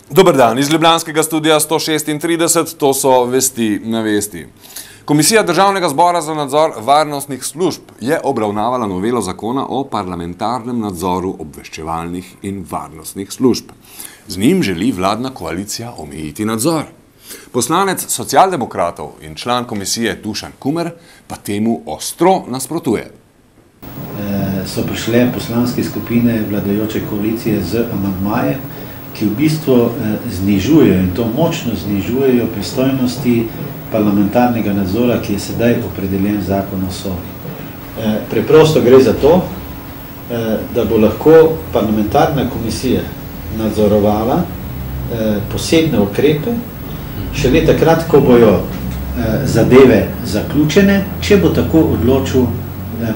Dober dan, iz ljubljanskega studia 136, to so Vesti na vesti. Komisija Državnega zbora za nadzor varnostnih služb je obravnavala novelo zakona o parlamentarnem nadzoru obveščevalnih in varnostnih služb. Z njim želi vladna koalicija omejiti nadzor. Poslanec socialdemokratov in član komisije Dušan Kumer pa temu ostro nasprotuje. So prišle poslanske skupine vladajoče koalicije z amandmaje, ki v bistvu znižujejo, in to močno znižujejo, pristojnosti parlamentarnega nadzora, ki je sedaj opredeljen zakon o SOVI. Preprosto gre za to, da bo lahko parlamentarna komisija nadzorovala posebne ukrepe, šele takrat, ko bojo zadeve zaključene, če bo tako odločil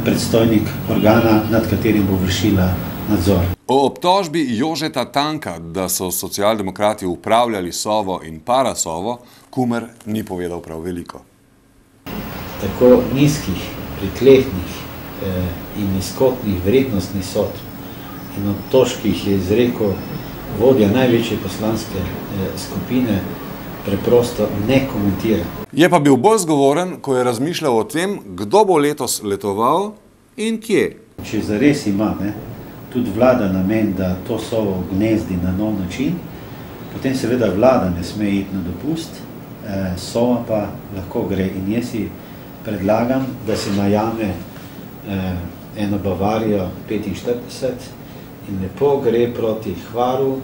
predstojnik organa, nad katerim bo vršila nadzor. O obtožbi Jožeta Tanka, da so socialdemokrati upravljali Sovo in Parasovo, Kumer ni povedal prav veliko. Tako nizkih, pritlehnih in nizkotnih vrednostnih sodb in obtožb, ki jih je izrekel vodja največje poslanske skupine, preprosto ne komentira. Je pa bil bolj zgovoren, ko je razmišljal o tem, kdo bo letos letoval in kje. Če zares ima tudi vlada namen, da to Sovo gnezdi na nov način, potem seveda vlada ne sme iti na dopust, Sova pa lahko gre. In jaz si predlagam, da se najame eno Bavarijo 45 in lepo gre proti Hvaru.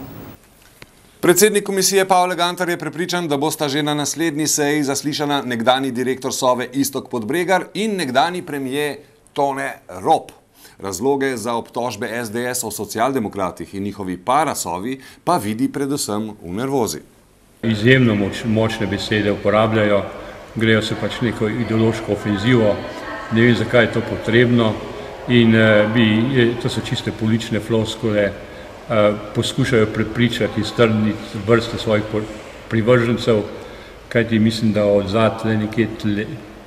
Predsednik komisije Pavle Gantar je prepričan, da bosta že na naslednji seji zaslišana nekdanji direktor Sove Iztok Podbregar in nekdanji premier Tone Rop. Razloge za obtožbe SDS o socialdemokratih in njihovi Parasovi pa vidi predvsem v nervozi. Izjemno močne besede uporabljajo, grejo se pač neko ideološko ofenzivo, ne vem, zakaj je to potrebno in to so čiste politične floskule, poskušajo prepričati in strniti vrste svojih privržencev, kajti mislim, da od zadaj nekje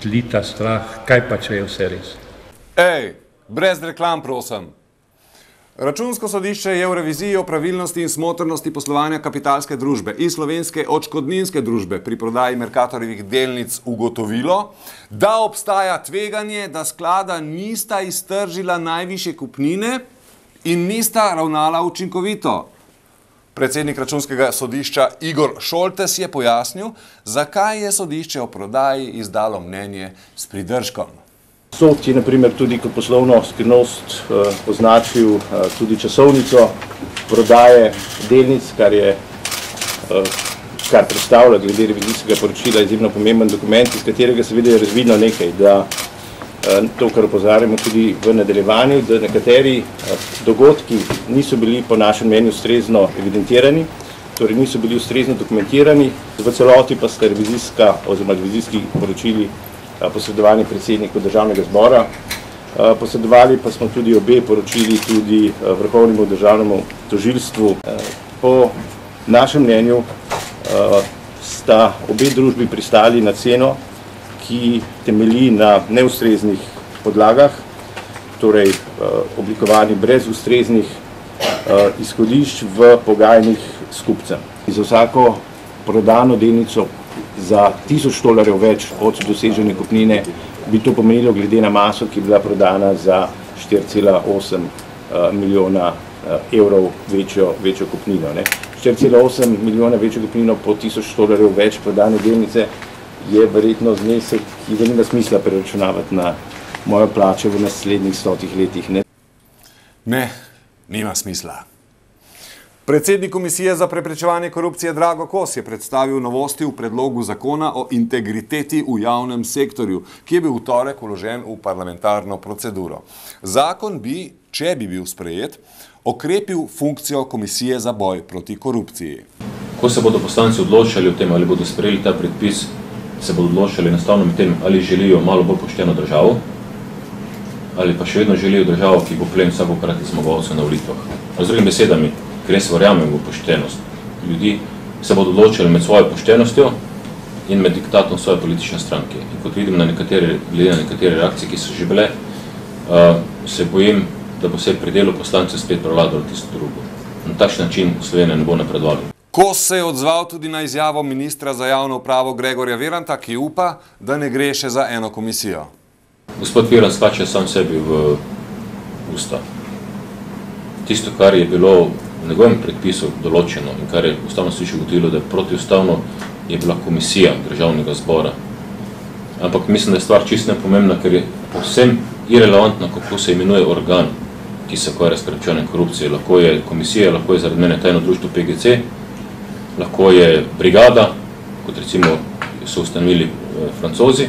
tlita strah, kaj pa če je vse res. Ej, brez reklam, prosim. Računsko sodišče je v reviziji o pravilnosti in smotrnosti poslovanja kapitalske družbe in slovenske odškodninske družbe pri prodaji Mercatorjevih delnic ugotovilo, da obstaja tveganje, da sklada nista iztržila najvišje kupnine in nista ravnala učinkovito. Predsednik Računskega sodišča Igor Šoltes je pojasnil, zakaj je sodišče o prodaji izdalo mnenje s pridržkom. Sod je naprimer tudi kot poslovno skrivnost označil tudi časovnico prodaje delnic, kar predstavlja glede revizijskega poročila izjemno pomemben dokument, iz katerega seveda je razvidno nekaj, da to, kar opozarjamo tudi v nadaljevanju, da nekateri dogodki niso bili po našem mnenju ustrezno evidentirani, torej niso bili ustrezno dokumentirani, v celoti pa sta revizijski poročili posredovani predsedniku Državnega zbora. Posredovali pa smo tudi obe poročili tudi Vrhovnemu državnemu tožilstvu. Po našem mnenju sta obe družbi pristali na ceno, ki temelji na neustreznih podlagah, torej oblikovani brez ustreznih izhodišč v pogajanjih s kupcem. Za vsako prodano delnico za $1000 več od dosežene kupnine bi to pomenilo glede na maso, ki je bila prodana za 4,8 milijona evrov večjo kupnino. 4,8 milijona večjo kupnino po $1000 več prodane delnice je verjetno znesek, ki ga nima smisla preračunavati na mojo plačo v naslednjih 100 letih. Ne, nima smisla. Predsednik Komisije za preprečevanje korupcije Drago Kos je predstavil novosti v predlogu zakona o integriteti v javnem sektorju, ki je bil v torek vložen v parlamentarno proceduro. Zakon bi, če bi bil sprejet, okrepil funkcijo Komisije za boj proti korupciji. Ko se bodo poslanci odločali o tem, ali bodo sprejeli ta predpis, se bodo odločali enostavno med tem, ali želijo malo bolj pošteno državo, ali pa še vedno želijo državo, ki bo plen vsakokrat zmagovalcev na volitvah. Z drugimi besedami, ker jaz verjamem v poštenost ljudi, se bodo odločili med svojo poštenostjo in med diktatom svoje politične stranke. In kot vidim glede na nekatere reakcije, ki so že bile, se bojim, da bo se pri delu poslancev spet prevladalo tisto drugo. Na takšen način Slovenija ne bo napredovala. Kos se je odzval tudi na izjavo ministra za javno upravo Gregorja Viranta, ki upa, da ne gre še za eno komisijo. Gospod Virant skače sam sebi v usta. Tisto, kar je bilo v njegovem predpisu določeno in kar je Ustavno sodišče ugotovilo, da je protiustavno, je bila komisija Državnega zbora. Ampak mislim, da je stvar čisto nepomembna, ker je povsem irelevantno, kako se imenuje organ, ki se ukvarja s preprečevanjem korupcije. Lahko je komisija, lahko je zaradi mene tajno društvo PGC, lahko je brigada, kot recimo so ustanovili Francozi.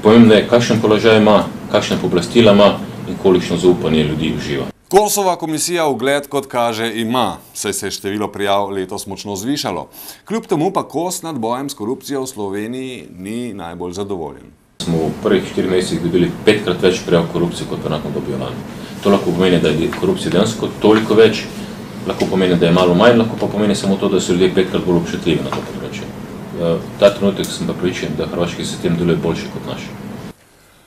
Pomembno je, kakšen položaj ima, kakšne pooblastila ima in kolikšno zaupanje ljudi uživa. Kosova komisija ugled, kot kaže, ima, saj se je število prijav letos močno zvišalo. Kljub temu pa Kos nad bojem s korupcijo v Sloveniji ni najbolj zadovoljen. Smo v prvih 4 mesecih dobili 5-krat več prijav korupcije kot v enako obdobju lani. To lahko pomeni, da je korupcije dejansko toliko več, lahko pomeni, da je malo manj, lahko pa pomeni samo to, da so ljudje 5-krat bolj občutljivi na to področje. Ta trenutek sem pa prepričan, da hrvaški sistem deluje boljši kot naš.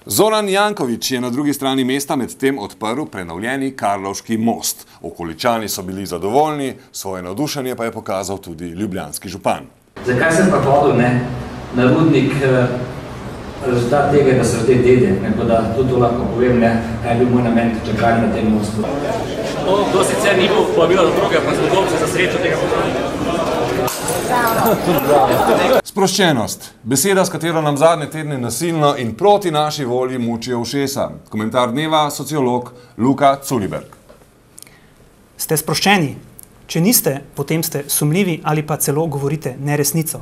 Zoran Janković je na drugi strani mesta medtem odprl prenovljeni Karlovški most. Okoličani so bili zadovoljni, svoje navdušenje pa je pokazal tudi ljubljanski župan. Zakaj sem pa hodil, na Rudnik, rezultat tega je, da so te dede, tako da tudi to lahko povem, kaj je bil moj namen čakanja na tem mostu. To sicer ni bil povabilo do druge, pa smo dobili za srečo tega pozdravljanja. Sproščenost. Beseda, s katero nam zadnje tedne nasilno in proti naši volji mučijo ušesa. Komentar dneva sociolog Luka Culiberg. Ste sproščeni? Če niste, potem ste sumljivi ali pa celo govorite neresnico.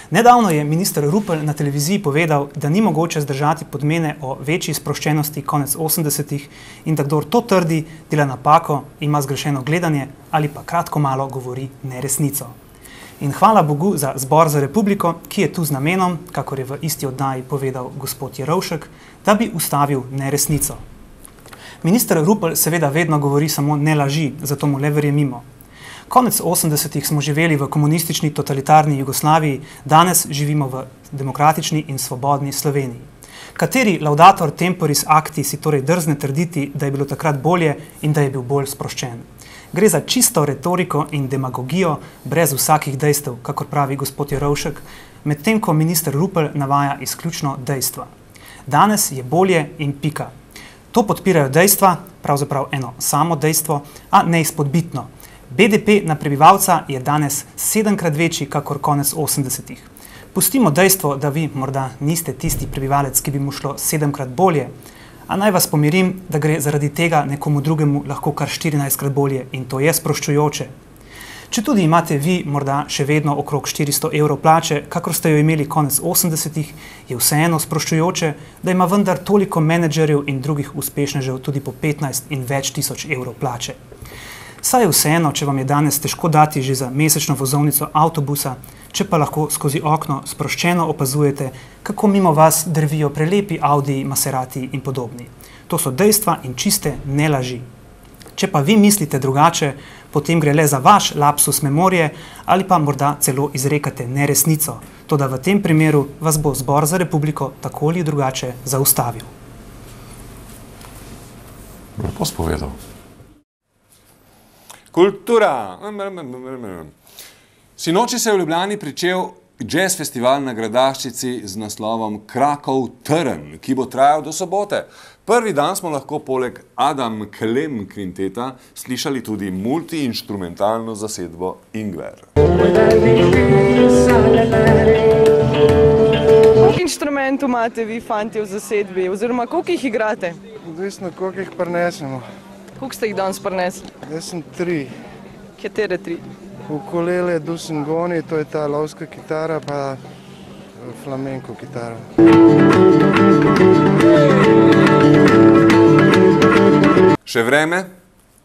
Nedavno je minister Rupel na televiziji povedal, da ni mogoče zdržati podmene o večji sproščenosti konec 80-ih in da kdor to trdi, dela napako, ima zgrešeno gledanje ali pa kratko malo govori neresnico. In hvala Bogu za Zbor za republiko, ki je tu z namenom, kakor je v isti oddaji povedal gospod Jerovšek, da bi ustavil neresnico. Minister Rupel seveda vedno govori samo ne laži, zato mu le verjemimo. Konec 80-ih smo živeli v komunistični totalitarni Jugoslaviji, danes živimo v demokratični in svobodni Sloveniji. Kateri laudator temporis acti si torej drzne trditi, da je bilo takrat bolje in da je bil bolj sproščen? Gre za čisto retoriko in demagogijo, brez vsakih dejstev, kakor pravi gospod Jerovšek, medtem ko minister Rupel navaja izključno dejstva. Danes je bolje in pika. To podpirajo dejstva, pravzaprav eno samo dejstvo, a neizpodbitno. BDP na prebivalca je danes 7-krat večji, kakor konec 80-ih. Pustimo dejstvo, da vi morda niste tisti prebivalec, ki bi mu šlo 7-krat bolje, a naj vas pomirim, da gre zaradi tega nekomu drugemu lahko kar 14-krat bolje in to je sproščujoče. Če tudi imate vi morda še vedno okrog 400 evrov plače, kakor ste jo imeli konec 80-ih, je vseeno sproščujoče, da ima vendar toliko menedžerjev in drugih uspešnežev tudi po 15 in več tisoč evrov plače. Saj je vseeno, če vam je danes težko dati že za mesečno vozovnico avtobusa, če pa lahko skozi okno sproščeno opazujete, kako mimo vas drvijo prelepi Audi, Maserati in podobni. To so dejstva in čiste nelaži. Če pa vi mislite drugače, potem gre le za vaš lapsus memorije ali pa morda celo izrekate neresnico. Toda v tem primeru vas bo Zbor za republiko tako ali drugače zaustavil. Lepo spovedal. Kultura. Sinoči se je v Ljubljani pričel jazz festival na Gradaščici z naslovom Krakov Trn, ki bo trajal do sobote. Prvi dan smo lahko poleg Adam Klem kvinteta slišali tudi multiinštrumentalno zasedbo Ingver. Koliko inštrumentov imate vi, fanti, v zasedbi? Oziroma, koliko jih igrate? Odvisno, koliko jih prinesemo. Koliko ste jih danes prinesli? Jaz sem 3. Katere 3? Ukulele, dusingoni, to je ta lovska kitara, pa flamenko kitara. Še vreme?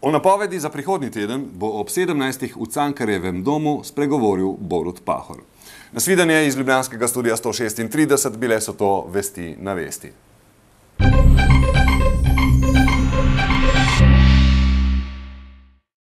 O napovedi za prihodnji teden bo ob 17. v Cankarjevem domu spregovoril Borut Pahor. Nasvidenje iz ljubljanskega studia 136, bile so to Vesti na vesti.